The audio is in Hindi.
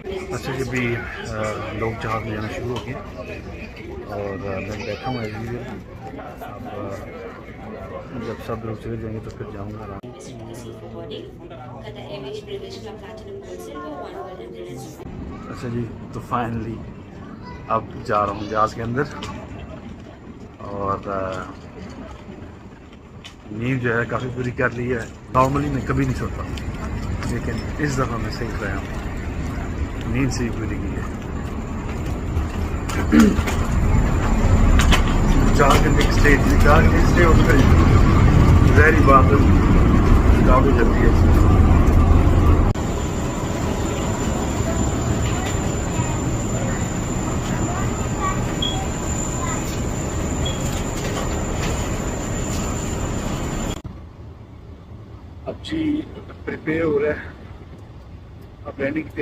अच्छा जी, भी लोग जहाज़ में जाना शुरू हो गए और मैं बैठा हूँ एज यूजुअल। अब जब सब लोग चले जाएंगे तो फिर जाऊँगा आराम। अच्छा जी, तो फाइनली अब जा रहा हूँ जहाज़ के अंदर और नींद जो है काफ़ी बुरी कर ली है। नॉर्मली मैं कभी नहीं सोता, लेकिन इस दफ़ा मैं सही रहा हूँ, नींद से ही पूरी की है। 4 घंटे की स्टे थी, 4 घंटे की स्टे होकर जहरी बात काफ़ी जल्दी है। अब जी प्रिपेयर हो रहा है, अब रहने की तैयारी।